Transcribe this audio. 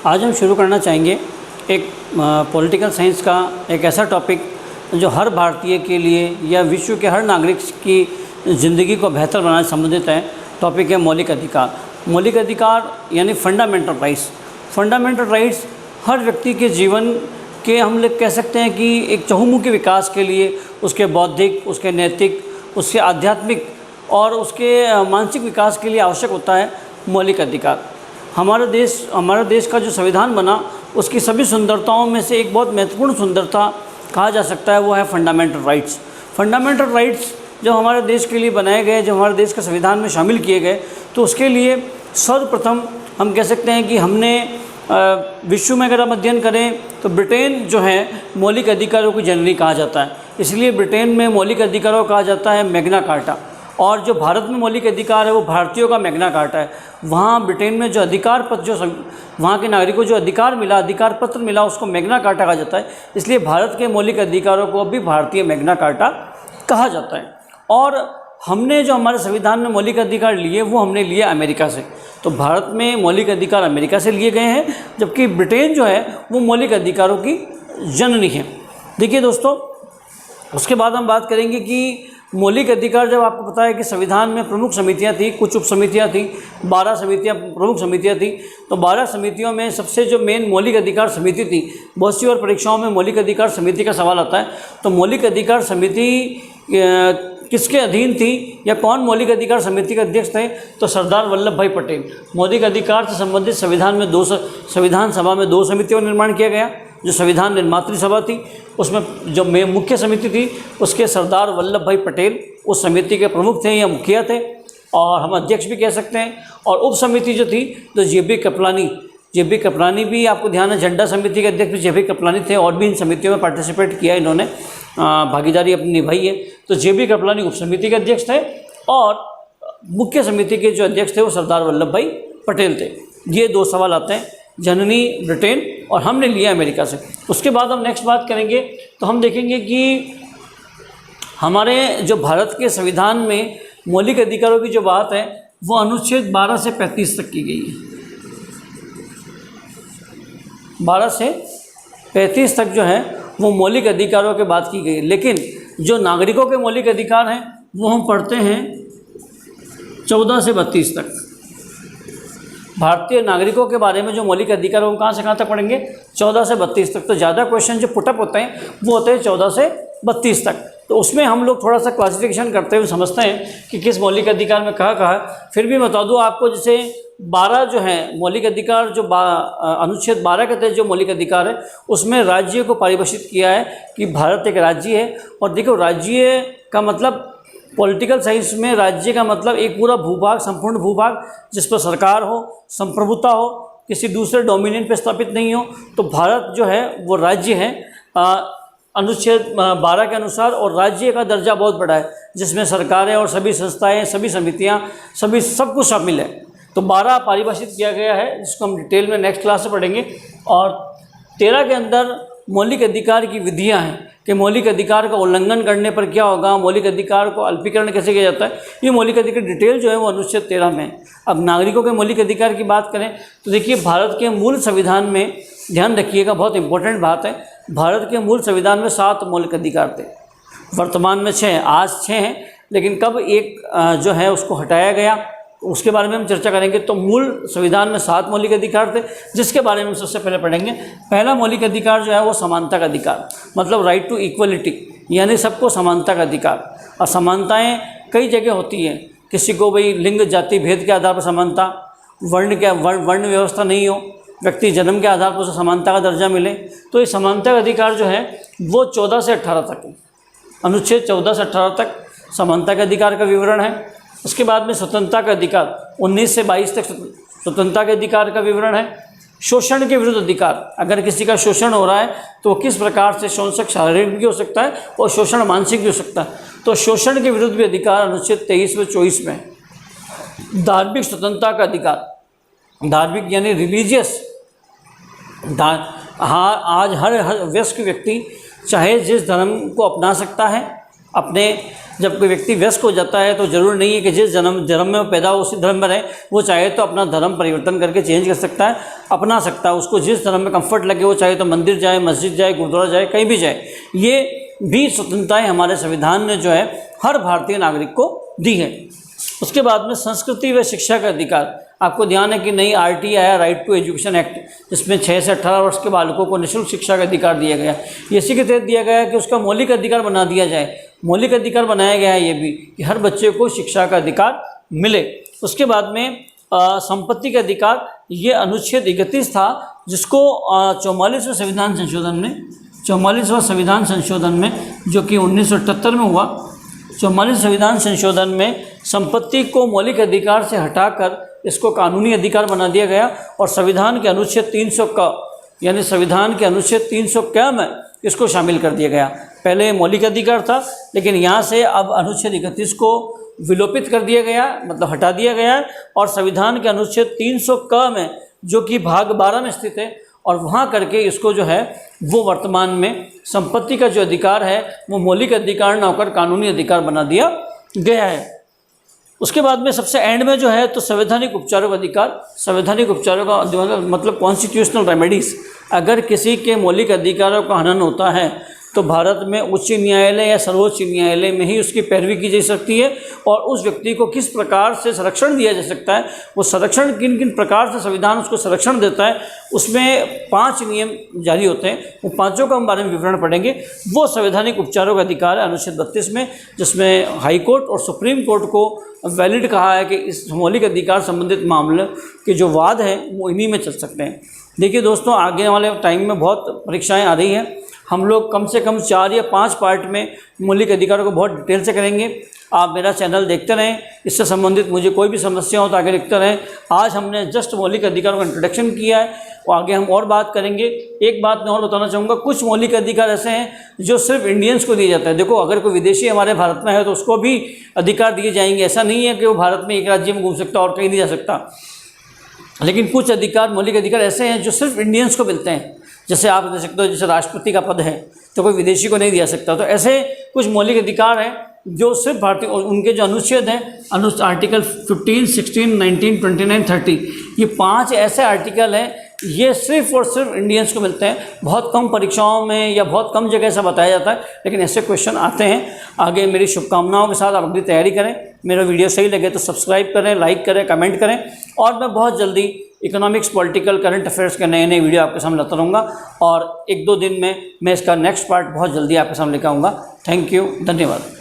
आज हम शुरू करना चाहेंगे एक पॉलिटिकल साइंस का एक ऐसा टॉपिक जो हर भारतीय के लिए या विश्व के हर नागरिक की ज़िंदगी को बेहतर बनाने से संबंधित है। टॉपिक है मौलिक अधिकार। मौलिक अधिकार यानी फंडामेंटल राइट्स। फंडामेंटल राइट्स हर व्यक्ति के जीवन के, हम लोग कह सकते हैं कि एक चहुमुखी विकास के लिए, उसके बौद्धिक, उसके नैतिक, उसके आध्यात्मिक और उसके मानसिक विकास के लिए आवश्यक होता है मौलिक अधिकार। हमारा देश का जो संविधान बना, उसकी सभी सुंदरताओं में से एक बहुत महत्वपूर्ण सुंदरता कहा जा सकता है, वो है फंडामेंटल राइट्स। फंडामेंटल राइट्स जो हमारे देश के लिए बनाए गए, जो हमारे देश के संविधान में शामिल किए गए, तो उसके लिए सर्वप्रथम हम कह सकते हैं कि हमने विश्व में अगर हम अध्ययन करें तो ब्रिटेन जो है मौलिक अधिकारों की जननी कहा जाता है। इसलिए ब्रिटेन में मौलिक अधिकारों को कहा जाता है मैग्ना कार्टा, और जो भारत में मौलिक अधिकार है वो भारतीयों का मैग्ना कार्टा है। वहाँ ब्रिटेन में जो अधिकार पत्र, जो वहाँ के नागरिकों को जो अधिकार मिला, अधिकार पत्र मिला, उसको मैग्ना कार्टा कहा जाता है। इसलिए भारत के मौलिक अधिकारों को भी भारतीय मैग्ना कार्टा कहा जाता है। और हमने जो हमारे संविधान में मौलिक अधिकार लिए, वो हमने लिए अमेरिका से। तो भारत में मौलिक अधिकार अमेरिका से लिए गए हैं, जबकि ब्रिटेन जो है वो मौलिक अधिकारों की जननी है। देखिए दोस्तों, उसके बाद हम बात करेंगे कि मौलिक अधिकार, जब आपको पता है कि संविधान में प्रमुख समितियां थी, कुछ उप समितियां थी, 12 समितियां प्रमुख समितियां थी। तो 12 समितियों में सबसे जो मेन मौलिक अधिकार समिति थी, बहुत सी और परीक्षाओं में मौलिक अधिकार समिति का सवाल आता है। तो मौलिक अधिकार समिति किसके अधीन थी या कौन मौलिक अधिकार समिति के अध्यक्ष थे? तो सरदार वल्लभ भाई पटेल। मौलिक अधिकार से संबंधित संविधान सभा में 2 समितियों का निर्माण किया गया। जो संविधान निर्मात्री सभा थी, उसमें जो मुख्य समिति थी, उसके सरदार वल्लभ भाई पटेल उस समिति के प्रमुख थे या मुखिया थे, और हम अध्यक्ष भी कह सकते हैं। और उप समिति जो थी, तो जे.बी. कृपलानी भी, आपको ध्यान है, झंडा समिति के अध्यक्ष भी जे.बी. कृपलानी थे, और भी इन समितियों में पार्टिसिपेट किया, इन्होंने भागीदारी अपनी निभाई है। तो जे.बी. कृपलानी उप समिति के अध्यक्ष थे, और मुख्य समिति के जो अध्यक्ष थे वो सरदार वल्लभ भाई पटेल थे। ये 2 सवाल आते हैं, जननी ब्रिटेन और हमने लिया अमेरिका से। उसके बाद हम नेक्स्ट बात करेंगे, तो हम देखेंगे कि हमारे जो भारत के संविधान में मौलिक अधिकारों की जो बात है, वो अनुच्छेद 12 से 35 तक की गई है। 12 से 35 तक जो है वो मौलिक अधिकारों की बात की गई है। लेकिन जो नागरिकों के मौलिक अधिकार हैं, वो हम पढ़ते हैं 14 से 32 तक। भारतीय नागरिकों के बारे में जो मौलिक अधिकार है वो कहाँ से कहाँ तक पढ़ेंगे? 14 से 32 तक। तो ज़्यादा क्वेश्चन जो पुटअप होते हैं वो होते हैं 14 से 32 तक। तो उसमें हम लोग थोड़ा सा क्लासिफिकेशन करते हुए समझते हैं कि किस मौलिक अधिकार में कहाँ। फिर भी बता दूँ आपको, जैसे 12 जो है मौलिक अधिकार, जो अनुच्छेद 12 के तहत जो मौलिक अधिकार है, उसमें राज्य को परिभाषित किया है कि भारत एक राज्य है। और देखो, राज्य का मतलब पॉलिटिकल साइंस में राज्य का मतलब एक पूरा भूभाग, संपूर्ण भूभाग, जिस पर सरकार हो, संप्रभुता हो, किसी दूसरे डोमिनेंट पे स्थापित नहीं हो। तो भारत जो है वो राज्य है अनुच्छेद 12 के अनुसार। और राज्य का दर्जा बहुत बड़ा है, जिसमें सरकारें और सभी संस्थाएं, सभी समितियां, सब कुछ शामिल है। तो 12 परिभाषित किया गया है, जिसको हम डिटेल में नेक्स्ट क्लास से पढ़ेंगे। और 13 के अंदर मौलिक अधिकार की विधियां हैं कि मौलिक अधिकार का उल्लंघन करने पर क्या होगा, मौलिक अधिकार को अल्पीकरण कैसे किया जाता है। ये मौलिक अधिकार डिटेल जो है वो अनुच्छेद 13 में है। अब नागरिकों के मौलिक अधिकार की बात करें तो देखिए, भारत के मूल संविधान में, ध्यान रखिएगा, बहुत इंपॉर्टेंट बात है, भारत के मूल संविधान में 7 मौलिक अधिकार थे। वर्तमान में 6, आज 6 हैं, लेकिन कब एक जो है उसको हटाया गया, उसके बारे में हम चर्चा करेंगे। तो मूल संविधान में 7 मौलिक अधिकार थे, जिसके बारे में हम सबसे पहले पढ़ेंगे। पहला मौलिक अधिकार जो है वो समानता का अधिकार, मतलब राइट टू इक्वलिटी, यानी सबको समानता का अधिकार। और समानताएं कई जगह होती हैं, किसी को भाई लिंग जाति भेद के आधार पर समानता, वर्ण व्यवस्था नहीं हो, व्यक्ति जन्म के आधार पर उसे समानता का दर्जा मिले। तो ये समानता का अधिकार जो है वो 14 से 18 तक है। अनुच्छेद 14 से 18 तक समानता के अधिकार का विवरण है। उसके बाद में स्वतंत्रता का अधिकार 19 से 22 तक स्वतंत्रता के अधिकार का विवरण है। शोषण के विरुद्ध अधिकार, अगर किसी का शोषण हो रहा है तो किस प्रकार से शोषण शारीरिक भी हो सकता है और शोषण मानसिक भी हो सकता है। तो शोषण के विरुद्ध भी अधिकार अनुच्छेद 23 व 24 में। धार्मिक स्वतंत्रता का अधिकार, धार्मिक यानी रिलीजियस, आज हर वयस्क व्यक्ति चाहे जिस धर्म को अपना सकता है, अपने जब कोई व्यक्ति व्यस्क हो जाता है तो ज़रूरी नहीं है कि जिस धर्म में वो पैदा हो उसी धर्म में रहे। वो चाहे तो अपना धर्म परिवर्तन करके चेंज कर सकता है, अपना सकता है। उसको जिस धर्म में कंफर्ट लगे वो चाहे तो मंदिर जाए, मस्जिद जाए, गुरुद्वारा जाए, कहीं भी जाए। ये भी स्वतंत्रताएँ हमारे संविधान ने जो है हर भारतीय नागरिक को दी है। उसके बाद में संस्कृति व शिक्षा का अधिकार। आपको ध्यान है कि नई RT आया, राइट टू एजुकेशन एक्ट, जिसमें 6 से 18 वर्ष के बालकों को निःशुल्क शिक्षा का अधिकार दिया गया। ये इसी के तहत दिया गया है कि उसका मौलिक अधिकार बना दिया जाए। मौलिक अधिकार बनाया गया है ये भी कि हर बच्चे को शिक्षा का अधिकार मिले। उसके बाद में संपत्ति का अधिकार, ये अनुच्छेद 31 था, जिसको 44वें संविधान संशोधन में 44वां संविधान संशोधन में जो कि 1978 में हुआ, 44 संविधान संशोधन में संपत्ति को मौलिक अधिकार से हटाकर इसको कानूनी अधिकार बना दिया गया और संविधान के अनुच्छेद 300 का, यानी संविधान के अनुच्छेद 300 क में इसको शामिल कर दिया गया। पहले मौलिक अधिकार था, लेकिन यहाँ से अब अनुच्छेद 31 को विलोपित कर दिया गया, मतलब हटा दिया गया और संविधान के अनुच्छेद 300 क में, जो कि भाग 12 में स्थित है, और वहाँ करके इसको जो है वो वर्तमान में संपत्ति का जो अधिकार है वो मौलिक अधिकार न होकर कानूनी अधिकार बना दिया गया है। उसके बाद में सबसे एंड में जो है तो संवैधानिक उपचारों का अधिकार। संवैधानिक उपचारों का मतलब कॉन्स्टिट्यूशनल रेमेडीज़। अगर किसी के मौलिक अधिकारों का हनन होता है तो भारत में उच्च न्यायालय या सर्वोच्च न्यायालय में ही उसकी पैरवी की जा सकती है और उस व्यक्ति को किस प्रकार से संरक्षण दिया जा सकता है, वो संरक्षण किन किन प्रकार से संविधान उसको संरक्षण देता है, उसमें 5 नियम जारी होते हैं। वो पाँचों का हम बारे में विवरण पढ़ेंगे। वो संवैधानिक उपचारों का अधिकार है अनुच्छेद 32 में, जिसमें हाई कोर्ट और सुप्रीम कोर्ट को वैलिड कहा है कि इस मौलिक अधिकार संबंधित मामले के जो वाद हैं वो इन्हीं में चल सकते हैं। देखिए दोस्तों, आगे वाले टाइम में बहुत परीक्षाएं आ रही हैं। हम लोग कम से कम 4 या 5 पार्ट में मौलिक अधिकारों को बहुत डिटेल से करेंगे। आप मेरा चैनल देखते रहें, इससे संबंधित मुझे कोई भी समस्या हो तो आगे लिखते रहें। आज हमने जस्ट मौलिक अधिकारों का इंट्रोडक्शन किया है और आगे हम और बात करेंगे। एक बात मैं और बताना चाहूँगा, कुछ मौलिक अधिकार ऐसे हैं जो सिर्फ इंडियंस को दिए जाता है। देखो, अगर कोई विदेशी हमारे भारत में है तो उसको भी अधिकार दिए जाएंगे। ऐसा नहीं है कि वो भारत में एक राज्य में घूम सकता और कहीं नहीं जा सकता। लेकिन कुछ अधिकार, मौलिक अधिकार ऐसे हैं जो सिर्फ इंडियंस को मिलते हैं। जैसे आप दे सकते हो, जैसे राष्ट्रपति का पद है तो कोई विदेशी को नहीं दिया सकता। तो ऐसे कुछ मौलिक अधिकार हैं जो सिर्फ भारतीय, उनके जो अनुच्छेद हैं, आर्टिकल 15, 16, 19, 29, 30, ये 5 ऐसे आर्टिकल हैं, ये सिर्फ और सिर्फ इंडियंस को मिलते हैं। बहुत कम परीक्षाओं में या बहुत कम जगह ऐसा बताया जाता है, लेकिन ऐसे क्वेश्चन आते हैं। आगे मेरी शुभकामनाओं के साथ आप अपनी तैयारी करें। मेरा वीडियो सही लगे तो सब्सक्राइब करें, लाइक करें, कमेंट करें, और मैं बहुत जल्दी इकोनॉमिक्स, पॉलिटिकल, करंट अफेयर्स के नए नए वीडियो आपके सामने लाता रहूँगा और 1-2 दिन में मैं इसका नेक्स्ट पार्ट बहुत जल्दी आपके सामने लेकर आऊँगा। थैंक यू, धन्यवाद।